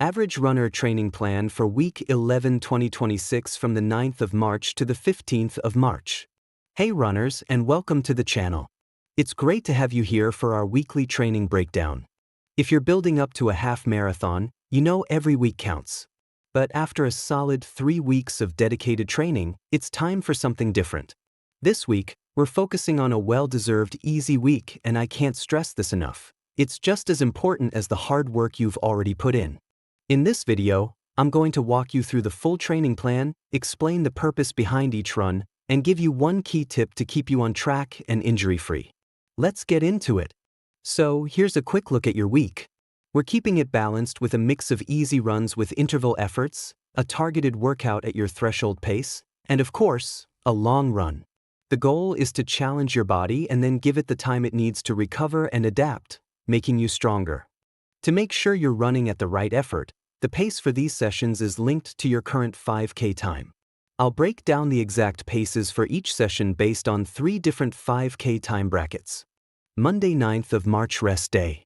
Average Runner Training Plan for Week 11 2026 from the 9th of March to the 15th of March. Hey runners, and welcome to the channel. It's great to have you here for our weekly training breakdown. If you're building up to a half marathon, you know every week counts. But after a solid 3 weeks of dedicated training, it's time for something different. This week, we're focusing on a well-deserved easy week, and I can't stress this enough. It's just as important as the hard work you've already put in. In this video, I'm going to walk you through the full training plan, explain the purpose behind each run, and give you one key tip to keep you on track and injury-free. Let's get into it. So, here's a quick look at your week. We're keeping it balanced with a mix of easy runs with interval efforts, a targeted workout at your threshold pace, and of course, a long run. The goal is to challenge your body and then give it the time it needs to recover and adapt, making you stronger. To make sure you're running at the right effort, the pace for these sessions is linked to your current 5K time. I'll break down the exact paces for each session based on 3 different 5K time brackets. Monday 9th of March Rest Day.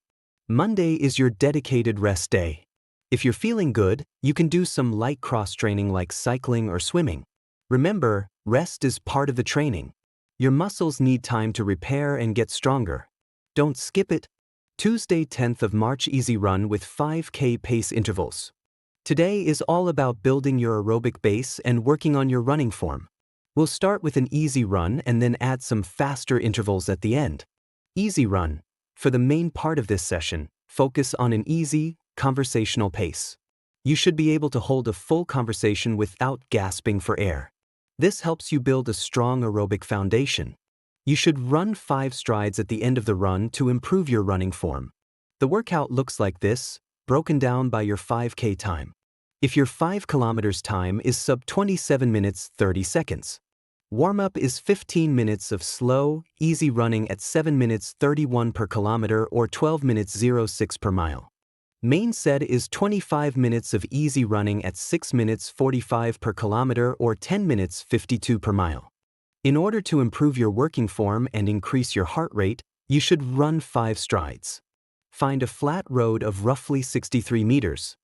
Monday is your dedicated rest day. If you're feeling good, you can do some light cross-training like cycling or swimming. Remember, rest is part of the training. Your muscles need time to repair and get stronger. Don't skip it. Tuesday 10th of March Easy Run with 5K pace intervals. Today is all about building your aerobic base and working on your running form. We'll start with an easy run and then add some faster intervals at the end. Easy run. For the main part of this session, focus on an easy, conversational pace. You should be able to hold a full conversation without gasping for air. This helps you build a strong aerobic foundation. You should run 5 strides at the end of the run to improve your running form. The workout looks like this, broken down by your 5K time. If your 5 kilometers time is sub 27 minutes 30 seconds. Warm-up is 15 minutes of slow, easy running at 7 minutes 31 per kilometer or 12 minutes 06 per mile. Main set is 25 minutes of easy running at 6 minutes 45 per kilometer or 10 minutes 52 per mile. In order to improve your working form and increase your heart rate, you should run 5 strides. Find a flat road of roughly 63 meters.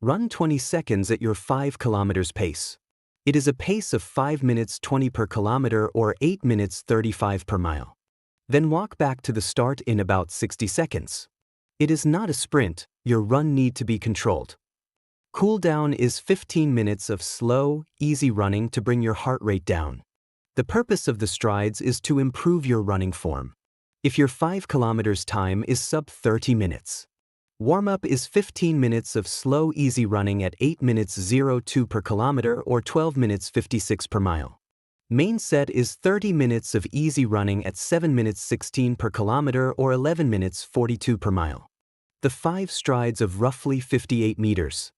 Run 20 seconds at your 5 kilometers pace. It is a pace of 5 minutes 20 per kilometer or 8 minutes 35 per mile. Then walk back to the start in about 60 seconds. It is not a sprint, your run need to be controlled. Cool down is 15 minutes of slow, easy running to bring your heart rate down. The purpose of the strides is to improve your running form. If your 5 kilometers time is sub 30 minutes. Warm-up is 15 minutes of slow easy running at 8 minutes 02 per kilometer or 12 minutes 56 per mile. Main set is 30 minutes of easy running at 7 minutes 16 per kilometer or 11 minutes 42 per mile. The 5 strides of roughly 58 meters.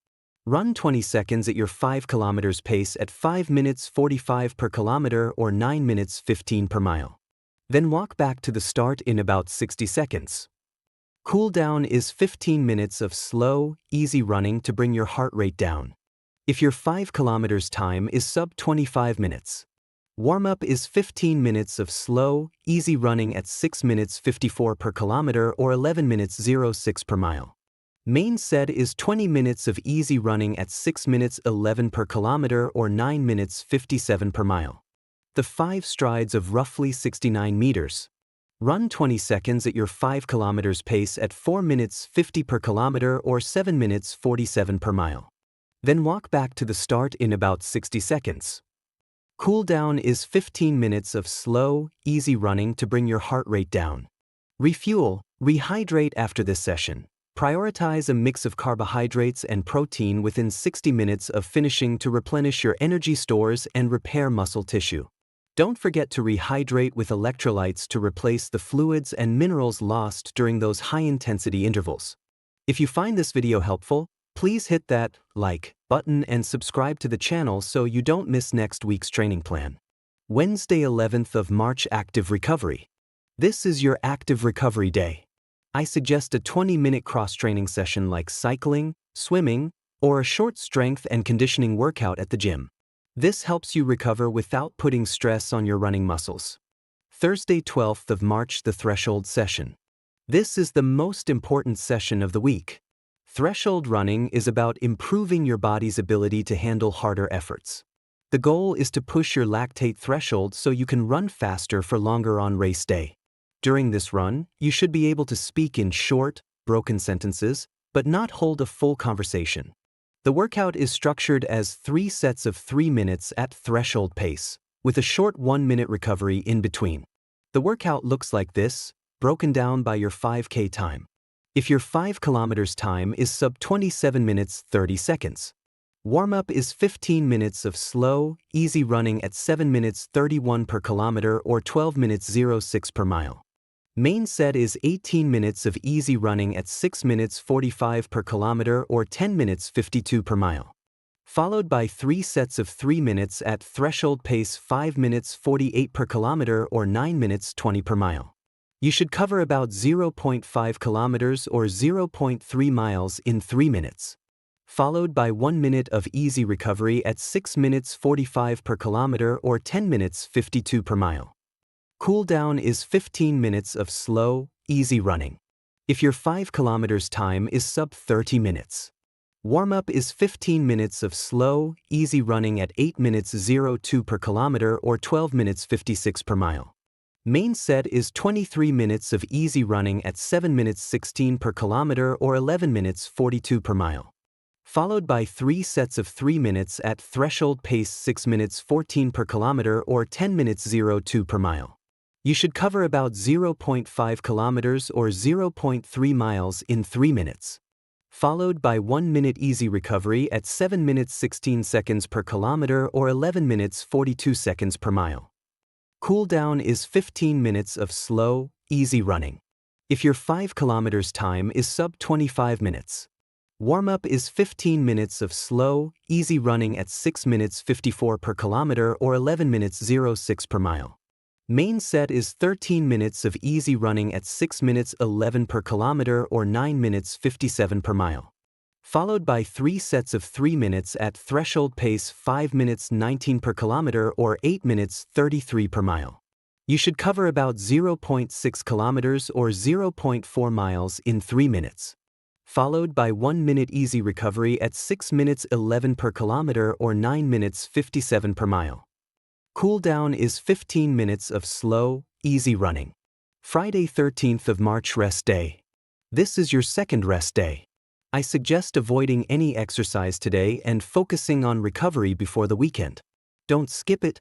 Run 20 seconds at your 5 kilometers pace at 5 minutes 45 per kilometer or 9 minutes 15 per mile. Then walk back to the start in about 60 seconds. Cool down is 15 minutes of slow, easy running to bring your heart rate down. If your 5 kilometers time is sub 25 minutes. Warm-up is 15 minutes of slow, easy running at 6 minutes 54 per kilometer or 11 minutes 06 per mile. Main set is 20 minutes of easy running at 6 minutes 11 per kilometer or 9 minutes 57 per mile. The 5 strides of roughly 69 meters. Run 20 seconds at your 5 kilometers pace at 4 minutes 50 per kilometer or 7 minutes 47 per mile. Then walk back to the start in about 60 seconds. Cool down is 15 minutes of slow, easy running to bring your heart rate down. Refuel, rehydrate after this session. Prioritize a mix of carbohydrates and protein within 60 minutes of finishing to replenish your energy stores and repair muscle tissue. Don't forget to rehydrate with electrolytes to replace the fluids and minerals lost during those high-intensity intervals. If you find this video helpful, please hit that like button and subscribe to the channel so you don't miss next week's training plan. Wednesday 11th of March Active Recovery. This is your active recovery day. I suggest a 20-minute cross-training session like cycling, swimming, or a short strength and conditioning workout at the gym. This helps you recover without putting stress on your running muscles. Thursday 12th of March The Threshold Session. This is the most important session of the week. Threshold running is about improving your body's ability to handle harder efforts. The goal is to push your lactate threshold so you can run faster for longer on race day. During this run, you should be able to speak in short, broken sentences, but not hold a full conversation. The workout is structured as 3 sets of 3 minutes at threshold pace, with a short 1-minute recovery in between. The workout looks like this, broken down by your 5K time. If your 5 kilometers time is sub 27 minutes 30 seconds. Warm-up is 15 minutes of slow, easy running at 7 minutes 31 per kilometer or 12 minutes 06 per mile. Main set is 18 minutes of easy running at 6 minutes 45 per kilometer or 10 minutes 52 per mile. Followed by 3 sets of 3 minutes at threshold pace 5 minutes 48 per kilometer or 9 minutes 20 per mile. You should cover about 0.5 kilometers or 0.3 miles in 3 minutes. Followed by 1 minute of easy recovery at 6 minutes 45 per kilometer or 10 minutes 52 per mile. Cool down is 15 minutes of slow, easy running. If your 5 kilometers time is sub 30 minutes. Warm-up is 15 minutes of slow, easy running at 8 minutes 02 per kilometer or 12 minutes 56 per mile. Main set is 23 minutes of easy running at 7 minutes 16 per kilometer or 11 minutes 42 per mile. Followed by 3 sets of 3 minutes at threshold pace 6 minutes 14 per kilometer or 10 minutes 02 per mile. You should cover about 0.5 kilometers or 0.3 miles in 3 minutes. Followed by 1 minute easy recovery at 7 minutes 16 seconds per kilometer or 11 minutes 42 seconds per mile. Cool down is 15 minutes of slow, easy running. If your 5 kilometers time is sub 25 minutes. Warm-up is 15 minutes of slow, easy running at 6 minutes 54 per kilometer or 11 minutes 06 per mile. Main set is 13 minutes of easy running at 6 minutes 11 per kilometer or 9 minutes 57 per mile. Followed by 3 sets of 3 minutes at threshold pace 5 minutes 19 per kilometer or 8 minutes 33 per mile. You should cover about 0.6 kilometers or 0.4 miles in 3 minutes. Followed by 1 minute easy recovery at 6 minutes 11 per kilometer or 9 minutes 57 per mile. Cool down is 15 minutes of slow, easy running. Friday 13th of March rest day. This is your second rest day. I suggest avoiding any exercise today and focusing on recovery before the weekend. Don't skip it.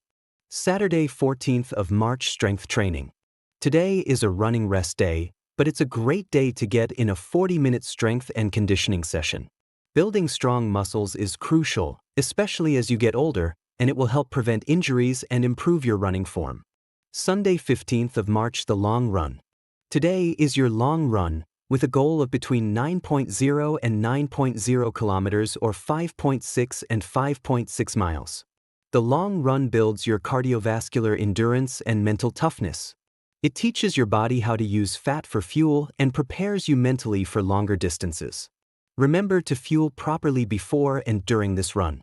Saturday 14th of March strength training. Today is a running rest day, but it's a great day to get in a 40-minute strength and conditioning session. Building strong muscles is crucial, especially as you get older, and it will help prevent injuries and improve your running form. Sunday 15th of March the long run. Today is your long run, with a goal of between 9.0 and 9.0 kilometers or 5.6 and 5.6 miles. The long run builds your cardiovascular endurance and mental toughness. It teaches your body how to use fat for fuel and prepares you mentally for longer distances. Remember to fuel properly before and during this run.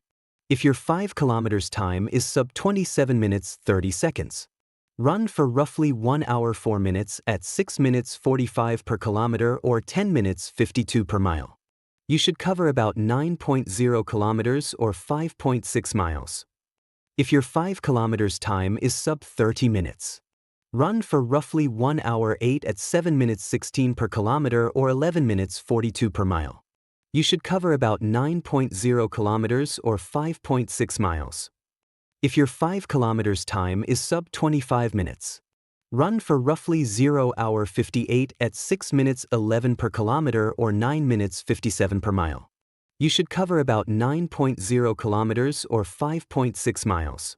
If your 5 kilometers time is sub 27 minutes 30 seconds. Run for roughly 1 hour 4 minutes at 6 minutes 45 per kilometer or 10 minutes 52 per mile. You should cover about 9.0 kilometers or 5.6 miles. If your 5 kilometers time is sub 30 minutes. Run for roughly 1 hour 8 at 7 minutes 16 per kilometer or 11 minutes 42 per mile. You should cover about 9.0 kilometers or 5.6 miles. If your 5 kilometers time is sub 25 minutes. Run for roughly 0 hour 58 at 6 minutes 11 per kilometer or 9 minutes 57 per mile. You should cover about 9.0 kilometers or 5.6 miles.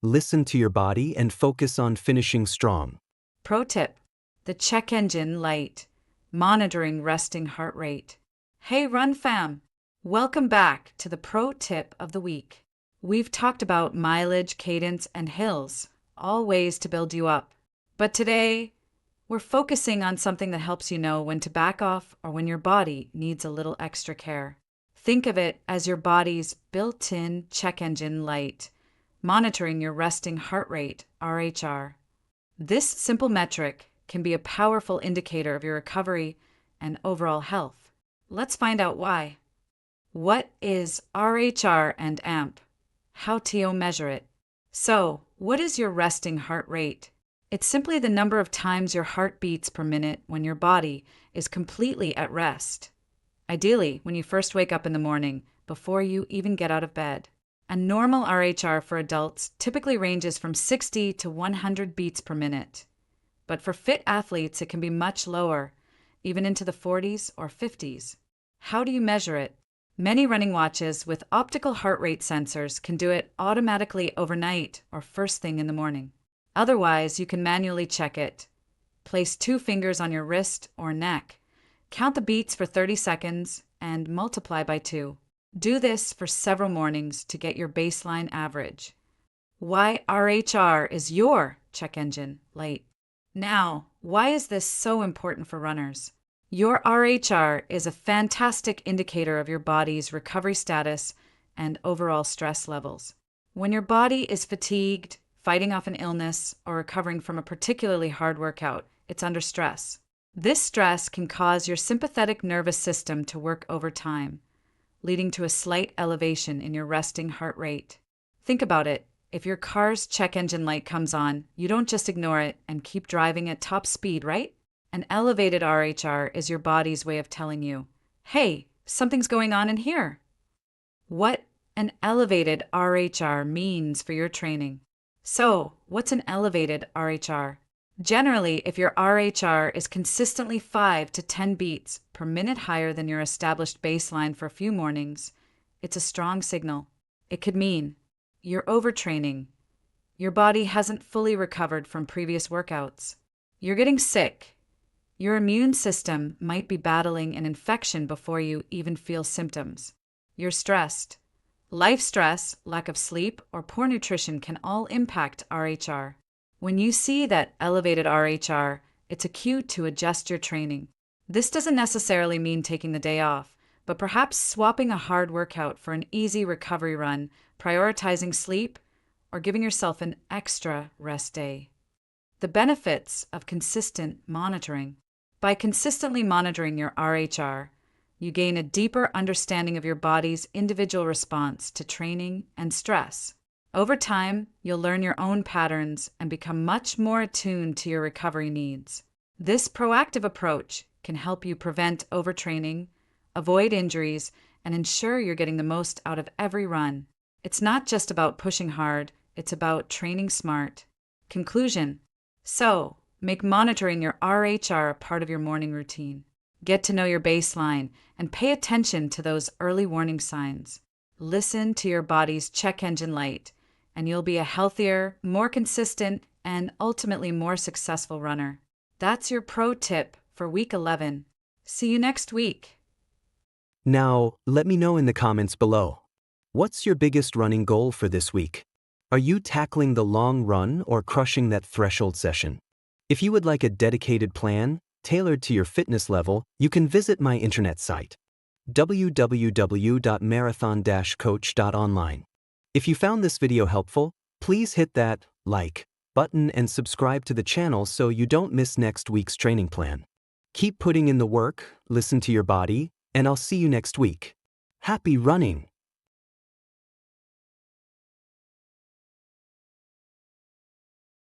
Listen to your body and focus on finishing strong. Pro tip: the check engine light, monitoring resting heart rate. Hey Run Fam! Welcome back to the Pro Tip of the Week. We've talked about mileage, cadence, and hills, all ways to build you up. But today, we're focusing on something that helps you know when to back off or when your body needs a little extra care. Think of it as your body's built-in check engine light, monitoring your resting heart rate, RHR. This simple metric can be a powerful indicator of your recovery and overall health. let's find out why. What is RHR and AMP? How to measure it? So, what is your resting heart rate? It's simply the number of times your heart beats per minute when your body is completely at rest. Ideally, when you first wake up in the morning, before you even get out of bed. A normal RHR for adults typically ranges from 60 to 100 beats per minute. But for fit athletes, it can be much lower, even into the 40s or 50s. How do you measure it? Many running watches with optical heart rate sensors can do it automatically overnight or first thing in the morning. Otherwise, you can manually check it. Place 2 fingers on your wrist or neck. Count the beats for 30 seconds and multiply by 2. Do this for several mornings to get your baseline average. Why RHR is your check engine light. Now, why is this so important for runners? Your RHR is a fantastic indicator of your body's recovery status and overall stress levels. When your body is fatigued, fighting off an illness, or recovering from a particularly hard workout, it's under stress. This stress can cause your sympathetic nervous system to work overtime, leading to a slight elevation in your resting heart rate. Think about it. If your car's check engine light comes on, you don't just ignore it and keep driving at top speed, right? An elevated RHR is your body's way of telling you, hey, something's going on in here. What an elevated RHR means for your training. So, what's an elevated RHR? Generally, if your RHR is consistently 5 to 10 beats per minute higher than your established baseline for a few mornings, it's a strong signal. It could mean you're overtraining. Your body hasn't fully recovered from previous workouts. You're getting sick. Your immune system might be battling an infection before you even feel symptoms. You're stressed. Life stress, lack of sleep, or poor nutrition can all impact RHR. When you see that elevated RHR, it's a cue to adjust your training. This doesn't necessarily mean taking the day off, but perhaps swapping a hard workout for an easy recovery run, prioritizing sleep, or giving yourself an extra rest day. The benefits of consistent monitoring. By consistently monitoring your RHR, you gain a deeper understanding of your body's individual response to training and stress. Over time, you'll learn your own patterns and become much more attuned to your recovery needs. This proactive approach can help you prevent overtraining, avoid injuries, and ensure you're getting the most out of every run. It's not just about pushing hard, it's about training smart. Conclusion. So, make monitoring your RHR a part of your morning routine. Get to know your baseline and pay attention to those early warning signs. Listen to your body's check engine light, and you'll be a healthier, more consistent, and ultimately more successful runner. That's your pro tip for week 11. See you next week. Now, let me know in the comments below. What's your biggest running goal for this week? Are you tackling the long run or crushing that threshold session? If you would like a dedicated plan, tailored to your fitness level, you can visit my internet site, www.marathon-coach.online. If you found this video helpful, please hit that like button and subscribe to the channel so you don't miss next week's training plan. Keep putting in the work, listen to your body, and I'll see you next week. Happy running!